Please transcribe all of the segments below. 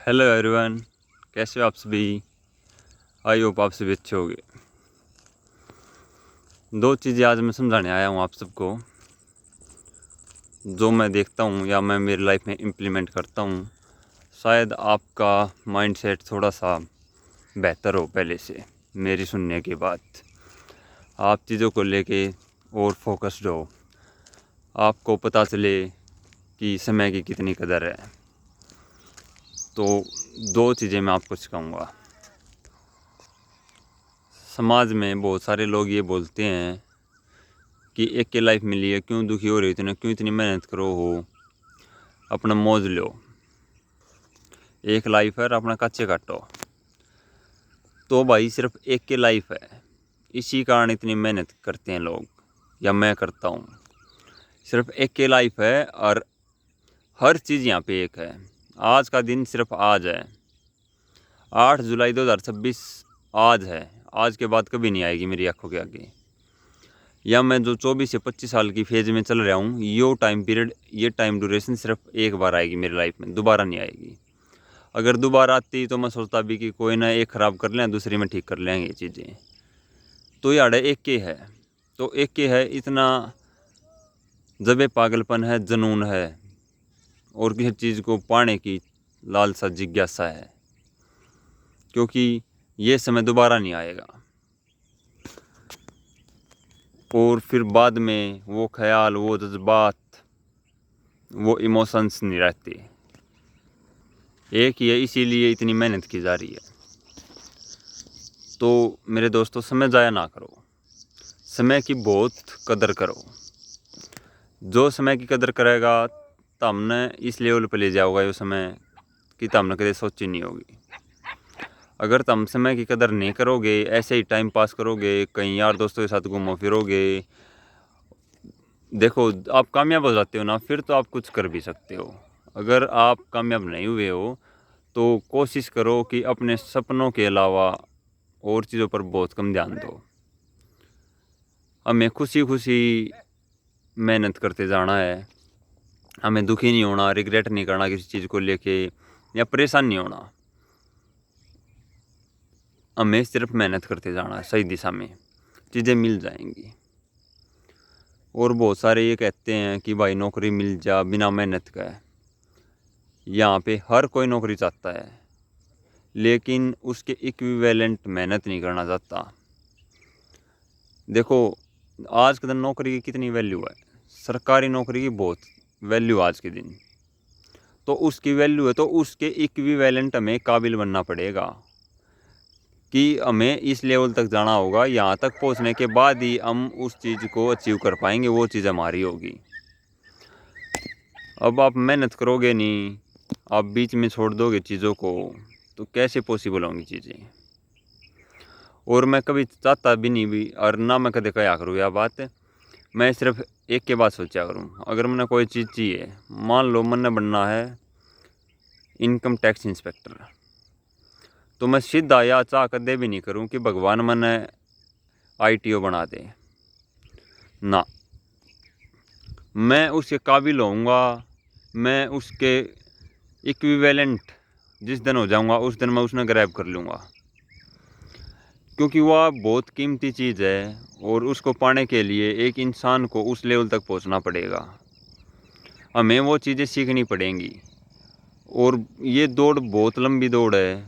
Hello everyone, कैसे हो आप सभी। आई होप आप सभी अच्छे होंगे। दो चीज़ें आज मैं समझाने आया हूँ आप सबको, जो मैं देखता हूँ या मैं मेरी लाइफ में इम्प्लीमेंट करता हूँ। शायद आपका माइंडसेट थोड़ा सा बेहतर हो पहले से। मेरी सुनने के बाद आप चीज़ों को लेके और फोकस्ड हो, आपको पता चले कि समय की कितनी कदर है। तो दो चीज़ें मैं आपको सिखाऊंगा। समाज में बहुत सारे लोग ये बोलते हैं कि एक के लाइफ मिली है, क्यों दुखी हो रही हो इतना, क्यों इतनी मेहनत करो हो, अपना मौज लो। एक लाइफ है और अपना कच्चे काटो। तो भाई सिर्फ एक के लाइफ है, इसी कारण इतनी मेहनत करते हैं लोग, या मैं करता हूँ। सिर्फ एक के लाइफ है और हर चीज़ यहाँ पे एक है। आज का दिन सिर्फ आज है। 8 जुलाई 2026 आज है। आज के बाद कभी नहीं आएगी मेरी आंखों के आगे। या मैं जो 24 से 25 साल की फेज में चल रहा हूँ, ये टाइम पीरियड, ये टाइम ड्यूरेशन सिर्फ एक बार आएगी मेरी लाइफ में, दोबारा नहीं आएगी। अगर दोबारा आती तो मैं सोचता भी कि कोई ना, एक ख़राब कर लें दूसरी में ठीक कर लेंगे ये चीज़ें। तो यार एक के है, तो एक के है, इतना जबे पागलपन है, जुनून है, और किसी चीज़ को पाने की लालसा, जिज्ञासा है, क्योंकि ये समय दोबारा नहीं आएगा। और फिर बाद में वो ख्याल, वो जज्बात, वो इमोशंस नहीं रहते। एक ही है, इसीलिए इतनी मेहनत की जा रही है। तो मेरे दोस्तों, समय ज़ाया ना करो, समय की बहुत कदर करो। जो समय की कदर करेगा तो हमने इस लेवल पर ले जाओगा ये समय कि तुमने कभी सोची नहीं होगी। अगर तुम समय की कदर नहीं करोगे, ऐसे ही टाइम पास करोगे, कहीं यार दोस्तों के साथ घूमो फिरोगे, देखो आप कामयाब हो जाते हो ना, फिर तो आप कुछ कर भी सकते हो। अगर आप कामयाब नहीं हुए हो तो कोशिश करो कि अपने सपनों के अलावा और चीज़ों पर बहुत कम ध्यान दो। हमें खुशी खुशी मेहनत करते जाना है। हमें दुखी नहीं होना, रिग्रेट नहीं करना किसी चीज़ को लेके, या परेशान नहीं होना। हमें सिर्फ मेहनत करते जाना है, सही दिशा में चीज़ें मिल जाएंगी। और बहुत सारे ये कहते हैं कि भाई नौकरी मिल जा बिना मेहनत का है। यहाँ पे हर कोई नौकरी चाहता है, लेकिन उसके इक्विवेलेंट मेहनत नहीं करना चाहता। देखो आज के दिन नौकरी की कितनी वैल्यू है, सरकारी नौकरी की बहुत वैल्यू आज के दिन। तो उसकी वैल्यू है, तो उसके इक्विवेलेंट हमें काबिल बनना पड़ेगा कि हमें इस लेवल तक जाना होगा। यहाँ तक पहुँचने के बाद ही हम उस चीज़ को अचीव कर पाएंगे, वो चीज़ हमारी होगी। अब आप मेहनत करोगे नहीं, आप बीच में छोड़ दोगे चीज़ों को, तो कैसे पॉसिबल होंगी चीज़ें। और मैं कभी चाहता भी नहीं भी, और ना मैं कभी कहा करूँ यह बात। मैं सिर्फ एक के बाद सोचा करूँ, अगर मैंने कोई चीज़ चाहिए, मान लो मैंने बनना है इनकम टैक्स इंस्पेक्टर, तो मैं सीधा या चाह कर दे भी नहीं करूँ कि भगवान मैंने ITO बना दे ना। मैं उसके काबिल होऊंगा, मैं उसके इक्विवेलेंट जिस दिन हो जाऊंगा उस दिन मैं उसने ग्रैब कर लूँगा, क्योंकि वह बहुत कीमती चीज़ है। और उसको पाने के लिए एक इंसान को उस लेवल तक पहुंचना पड़ेगा, हमें वो चीज़ें सीखनी पड़ेंगी। और ये दौड़ बहुत लंबी दौड़ है,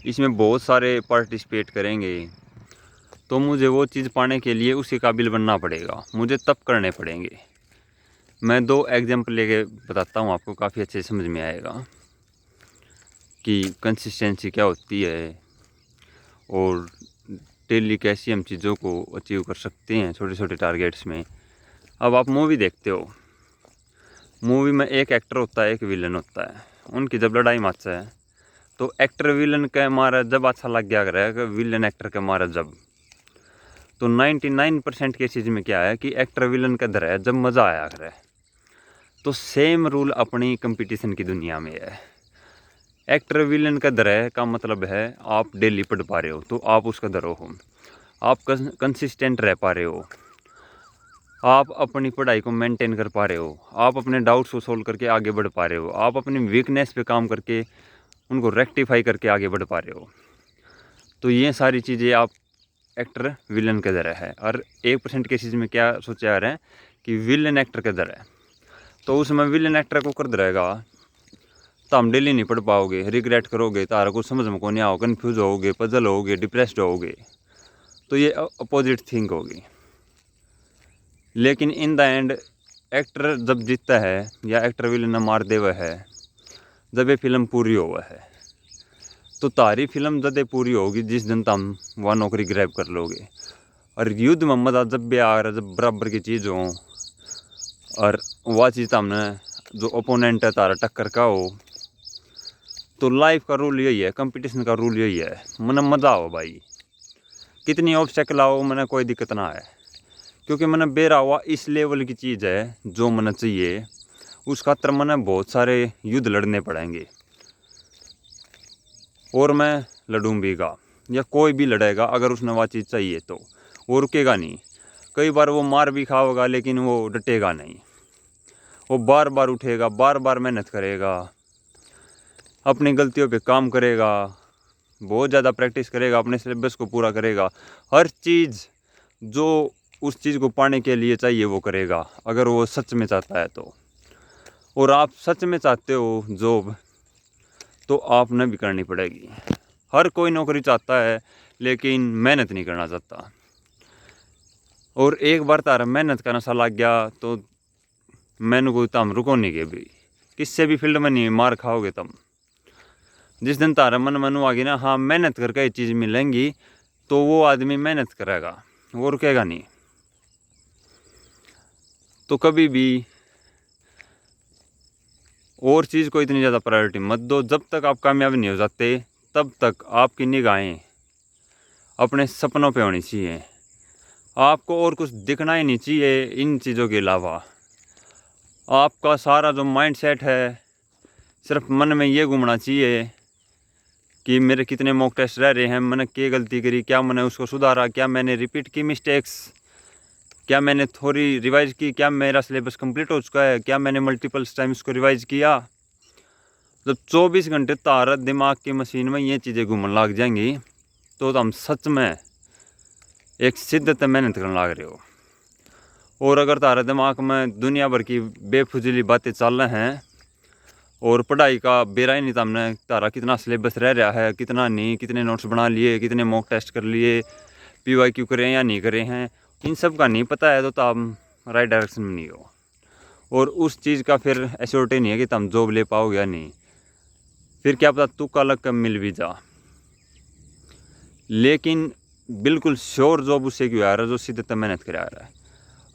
इसमें बहुत सारे पार्टिसिपेट करेंगे। तो मुझे वो चीज़ पाने के लिए उसके काबिल बनना पड़ेगा, मुझे तब करने पड़ेंगे। मैं 2 एग्जाम्पल लेके बताता हूँ आपको, काफ़ी अच्छे से समझ में आएगा कि कंसिस्टेंसी क्या होती है और डेली कैसे हम चीज़ों को अचीव कर सकते हैं छोटे छोटे टारगेट्स में। अब आप मूवी देखते हो, मूवी में एक एक्टर होता है, एक विलन होता है। उनकी जब लड़ाई मारता है तो एक्टर विलन के मारा जब अच्छा लग गया करेगा, विलन एक्टर के मारा जब। तो 99% केसेज में क्या है कि एक्टर विलन का दर है जब मज़ा आया करे। तो सेम रूल अपनी कंपटीशन की दुनिया में है। एक्टर विलन का दर का मतलब है आप डेली पढ़ पा रहे हो तो आप उसका दर हो, आप कंसिस्टेंट रह पा रहे हो, आप अपनी पढ़ाई को मेंटेन कर पा रहे हो, आप अपने डाउट्स को सोल्व करके आगे बढ़ पा रहे हो, आप अपनी वीकनेस पे काम करके उनको रेक्टिफाई करके आगे बढ़ पा रहे हो। तो ये सारी चीज़ें आप एक्टर विलन के दर है। और 1% केसेस में क्या सोचा जा रहा है कि विलन एक्टर के दर है, तो उसमें विलन एक्टर को कर रहेगा तो हम डेली नहीं पढ़ पाओगे, रिग्रेट करोगे, तारा कुछ समझ में को नहीं आओ, कन्फ्यूज होगे, पजल होगे, डिप्रेस्ड होगे। तो ये अपोजिट थिंक होगी। लेकिन इन द एंड एक्टर जब जीतता है या एक्टर विलन मार देवा है, जब ये फिल्म पूरी हुआ है, तो तारी फिल्म जब ये पूरी होगी जिस दिन तुम वह नौकरी ग्रैब कर लोगे। और युद्ध में मजा जब भी आ रहा, जब बराबर की चीज़ हो और वह चीज़ हमने जो ओपोनेंट है तारा टक्कर का हो, तो लाइफ का रूल यही है, कंपटीशन का रूल यही है, मन मज़ा हो भाई। कितनी ऑब्स्टेकल आओ मैंने कोई दिक्कत ना है, क्योंकि मैंने बेरा हुआ इस लेवल की चीज़ है जो मैंने चाहिए। उस खातर मैंने बहुत सारे युद्ध लड़ने पड़ेंगे और मैं लड़ूंगा, या कोई भी लड़ेगा अगर उसने वह चीज़ चाहिए तो। वो रुकेगा नहीं। कई बार वो मार भी खाओगा लेकिन वो डटेगा नहीं, वो बार बार उठेगा, बार बार मेहनत करेगा, अपनी गलतियों पे काम करेगा, बहुत ज़्यादा प्रैक्टिस करेगा, अपने सिलेबस को पूरा करेगा, हर चीज़ जो उस चीज़ को पाने के लिए चाहिए वो करेगा, अगर वो सच में चाहता है तो। और आप सच में चाहते हो जॉब, तो आपने भी करनी पड़ेगी। हर कोई नौकरी चाहता है लेकिन मेहनत नहीं करना चाहता। और एक बार तारा मेहनत का नशा लग गया तो मैंने कोई तम रुको नहीं गए भी, किससे भी फील्ड में नहीं मार खाओगे तुम। जिस दिन तारा मन मनु आ गई ना, हाँ मेहनत करके ये चीज़ मिलेंगी, तो वो आदमी मेहनत करेगा, वो रुकेगा नहीं। तो कभी भी और चीज़ को इतनी ज़्यादा प्रायोरिटी मत दो। जब तक आप कामयाब नहीं हो जाते तब तक आपकी निगाहें अपने सपनों पे होनी चाहिए। आपको और कुछ दिखना ही नहीं चाहिए इन चीज़ों के अलावा। आपका सारा जो माइंड सेट है सिर्फ मन में ये घूमना चाहिए कि मेरे कितने मॉक टेस्ट रह रहे हैं, मैंने क्या गलती करी, क्या मैंने उसको सुधारा, क्या मैंने रिपीट की मिस्टेक्स, क्या मैंने थोड़ी रिवाइज की, क्या मेरा सिलेबस कंप्लीट हो चुका है, क्या मैंने मल्टीपल्स टाइम इसको रिवाइज किया। जब 24 घंटे तारा दिमाग की मशीन में ये चीज़ें घूमने लग जाएंगी तो हम सच में एक शिद्दत मेहनत करने लग रहे हो। और अगर तारा दिमाग में दुनिया भर की बेफुजली बातें चल रहे हैं और पढ़ाई का बेरा ही नहीं, हमने तारा कितना सिलेबस रह रहा है, कितना नहीं, कितने नोट्स बना लिए, कितने मॉक टेस्ट कर लिए, PYQ करें या नहीं करे हैं, इन सब का नहीं पता है तो हम राइट डायरेक्शन में नहीं हो। और उस चीज़ का फिर एश्योरिटी नहीं है कि तुम जॉब ले पाओगे या नहीं। फिर क्या पता तुक्का लग कर मिल भी जा, लेकिन बिल्कुल श्योर जॉब उससे क्यों आ रहा है जो सीधे तक मेहनत कर आ रहा है।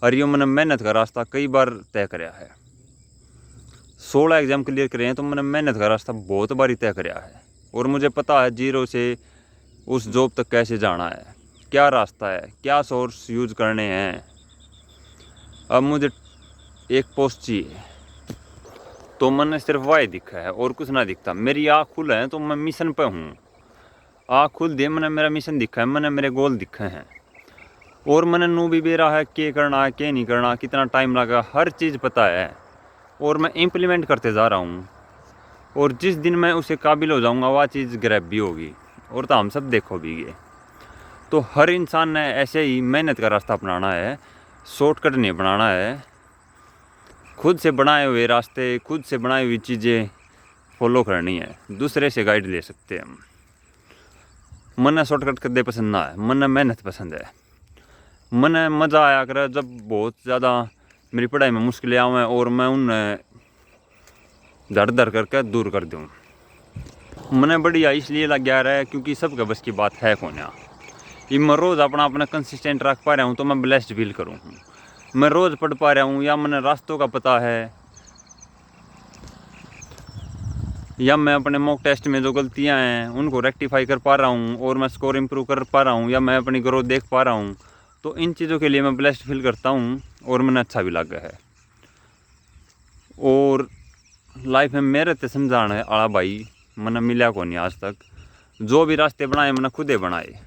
और ये मैंने मेहनत का रास्ता कई बार तय कराया है। 16 एग्ज़ाम क्लियर करे हैं तो मैंने मेहनत का रास्ता बहुत बारी तय कराया है। और मुझे पता है जीरो से उस जॉब तक कैसे जाना है, क्या रास्ता है, क्या सोर्स यूज करने हैं। अब मुझे एक पोस्ट चाहिए तो मैंने सिर्फ वाई दिखा है और कुछ ना दिखता। मेरी आँख खुल है तो मैं मिशन पे हूँ। आँख खुल दे, मैंने मेरा मिशन दिखा है, मैंने मेरे गोल दिखे हैं। और मैंने नू भी बेरा है क्या करना है, क्या नहीं करना, कितना टाइम लगा, हर चीज़ पता है। और मैं इम्प्लीमेंट करते जा रहा हूँ। और जिस दिन मैं उसे काबिल हो जाऊँगा वह चीज़ ग्रैब भी होगी और तो हम सब देखो भी ये। तो हर इंसान ने ऐसे ही मेहनत का रास्ता अपनाना है, शॉर्टकट नहीं अपनाना है। खुद से बनाए हुए रास्ते, खुद से बनाई हुई चीज़ें फॉलो करनी है, दूसरे से गाइड ले सकते हैं हम। मन शॉर्टकट करते पसंद ना है, मन मेहनत पसंद है। मन मज़ा आया कर जब बहुत ज़्यादा मेरी पढ़ाई में मुश्किलें आवें और मैं उन्हें धड़ धड़ करके दूर कर दूँ। मैंने बढ़िया इसलिए लग गया रहा है क्योंकि सबके बस की बात है कौन या। ये मैं रोज़ अपना कंसिस्टेंट रख पा रहा हूँ तो मैं ब्लेस्ड फील करूँ। मैं रोज़ पढ़ पा रहा हूँ, या मैंने रास्तों का पता है, या मैं अपने मॉक टेस्ट में जो गलतियाँ हैं उनको रेक्टिफाई कर पा रहा हूँ और मैं स्कोर इंप्रूव कर पा रहा हूँ, या मैं अपनी ग्रोथ देख पा रहा हूँ, तो इन चीज़ों के लिए मैं ब्लेस्ड फील करता हूँ और मैंने अच्छा भी लगा है। और लाइफ में मेरे ते समझाने आला भाई मैंने मिला को नहीं आज तक। जो भी रास्ते बनाए मैंने खुदे बनाए।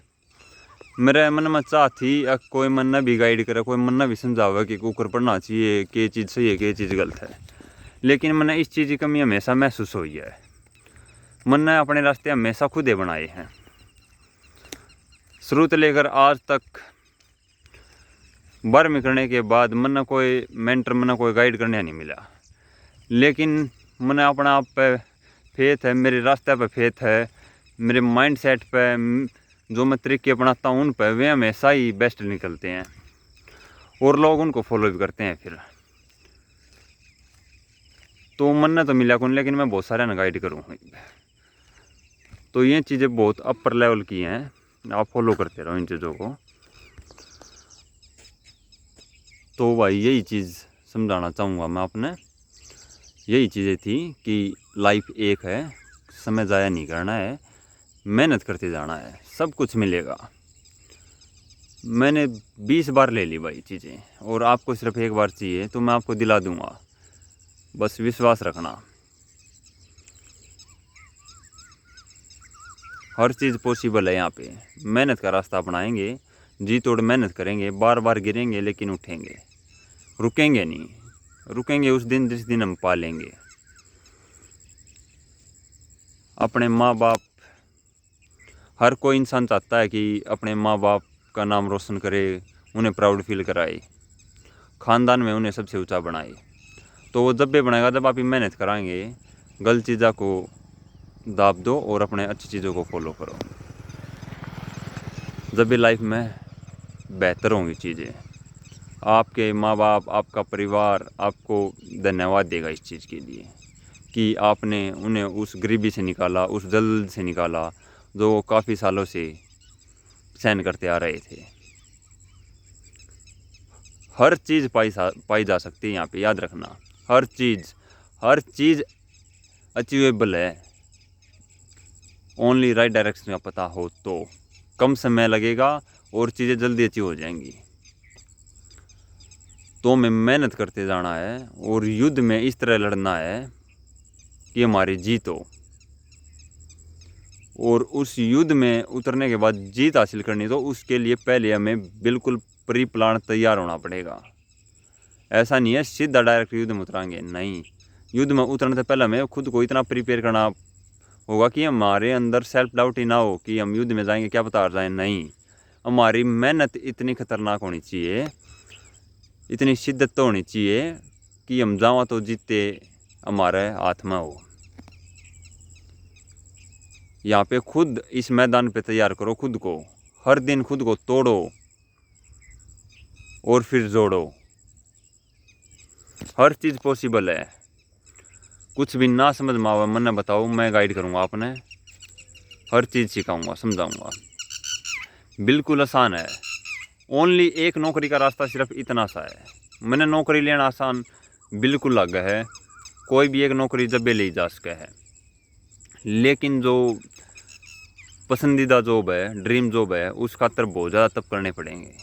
मेरे मन में चाह थी कोई मन ने भी गाइड करे, कोई मन ने भी समझावे कि कुकर पढ़ना चाहिए, क्या चीज़ सही है, क्या चीज़ गलत है। लेकिन मैंने इस चीज़ की कमी हमेशा महसूस हुई है। मन ने अपने रास्ते हमेशा खुद ही बनाए हैं। शुरू से लेकर आज तक 12वीं करने के बाद मन ने कोई मेंटर, मन ने कोई गाइड करने नहीं मिला, लेकिन मैंने अपने आप पे फेथ है, मेरे रास्ते पे फेथ है, मेरे माइंड सेट पे, जो मैं तरीके अपनाता हूँ उन पे वे हमेशा ही बेस्ट निकलते हैं और लोग उनको फॉलो भी करते हैं। फिर तो मन ने तो मिला कौन, लेकिन मैं बहुत सारे ना गाइड करूँ। तो ये चीज़ें बहुत अपर लेवल की हैं, आप फॉलो करते रहो इन चीज़ों को। तो भाई यही चीज़ समझाना चाहूँगा मैं अपने, यही चीज़ें थी कि लाइफ एक है, समय ज़ाया नहीं करना है, मेहनत करते जाना है, सब कुछ मिलेगा। मैंने 20 बार ले ली भाई चीज़ें, और आपको सिर्फ एक बार चाहिए तो मैं आपको दिला दूँगा, बस विश्वास रखना। हर चीज़ पॉसिबल है यहाँ पे, मेहनत का रास्ता अपनाएंगे, जी तोड़ मेहनत करेंगे, बार बार गिरेंगे लेकिन उठेंगे, रुकेंगे नहीं, रुकेंगे उस दिन जिस दिन हम पा लेंगे। अपने माँ बाप, हर कोई इंसान चाहता है कि अपने माँ बाप का नाम रोशन करे, उन्हें प्राउड फील कराए, ख़ानदान में उन्हें सबसे ऊंचा बनाए। तो वो जब भी बनाएगा जब आप मेहनत कराएंगे, गलत चीज़ों को दाब दो और अपने अच्छी चीज़ों को फॉलो करो, जब भी लाइफ में बेहतर होंगी चीज़ें। आपके माँ बाप, आपका परिवार आपको धन्यवाद देगा इस चीज़ के लिए कि आपने उन्हें उस गरीबी से निकाला, उस जल्द से निकाला जो काफ़ी सालों से सहन करते आ रहे थे। हर चीज़ पाई जा सकती है यहाँ पे, याद रखना, हर चीज़ अचीवेबल है, ओनली राइट डायरेक्शन का पता हो तो। कम समय लगेगा और चीज़ें जल्दी अचीव हो जाएंगी। तो हमें मेहनत करते जाना है और युद्ध में इस तरह लड़ना है कि हमारी जीत हो, और उस युद्ध में उतरने के बाद जीत हासिल करनी तो उसके लिए पहले हमें बिल्कुल प्री प्लान तैयार होना पड़ेगा। ऐसा नहीं है सीधा डायरेक्ट युद्ध में उतराएंगे, नहीं, युद्ध में उतरने से पहले हमें खुद को इतना प्रिपेयर करना होगा कि हमारे अंदर सेल्फ डाउट ही ना हो कि हम युद्ध में जाएंगे क्या पता हार जाए। नहीं, हमारी मेहनत इतनी खतरनाक होनी चाहिए, इतनी शिद्दत तो होनी चाहिए कि हम जावा तो जीते हमारे हाथ में हो। यहाँ पे खुद इस मैदान पे तैयार करो खुद को, हर दिन खुद को तोड़ो और फिर जोड़ो। हर चीज़ पॉसिबल है, कुछ भी ना समझ में आवे मन बताओ, मैं गाइड करूँगा आपने, हर चीज़ सिखाऊंगा, समझाऊंगा, बिल्कुल आसान है। ओनली एक नौकरी का रास्ता सिर्फ इतना सा है। मैंने नौकरी लेना आसान बिल्कुल लग है, कोई भी एक नौकरी जब भी ले जा सके है, लेकिन जो पसंदीदा जॉब है, ड्रीम जॉब है, उस खातर बहुत ज़्यादा तप करने पड़ेंगे।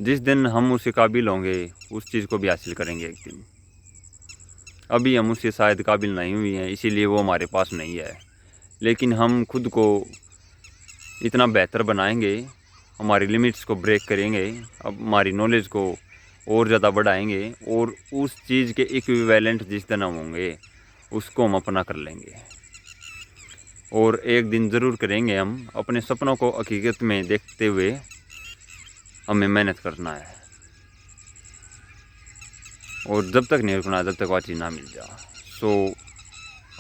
जिस दिन हम उसके काबिल होंगे उस चीज़ को भी हासिल करेंगे एक दिन। अभी हम उसके शायद काबिल नहीं हुए हैं, इसीलिए वो हमारे पास नहीं है, लेकिन हम खुद को इतना बेहतर बनाएंगे, हमारी लिमिट्स को ब्रेक करेंगे, अब हमारी नॉलेज को और ज़्यादा बढ़ाएंगे, और उस चीज़ के इक्विवेलेंट जिस दिन हम होंगे उसको हम अपना कर लेंगे। और एक दिन ज़रूर करेंगे हम, अपने सपनों को हकीकत में देखते हुए हमें मेहनत करना है, और जब तक नहीं रुकना जब तक वह चीज़ ना मिल जाए। सो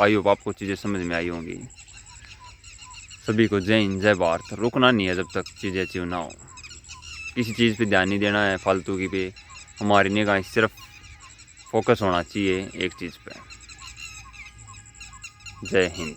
आई होप आपको चीज़ें समझ में आई होंगी। सभी को जय हिंद, जय भारत। रुकना नहीं है जब तक चीज़ें अचीव ना हो, किसी चीज़ पे ध्यान नहीं देना है फालतू की पे, हमारी निगाह सिर्फ फोकस होना चाहिए एक चीज़ पे। जय हिंद।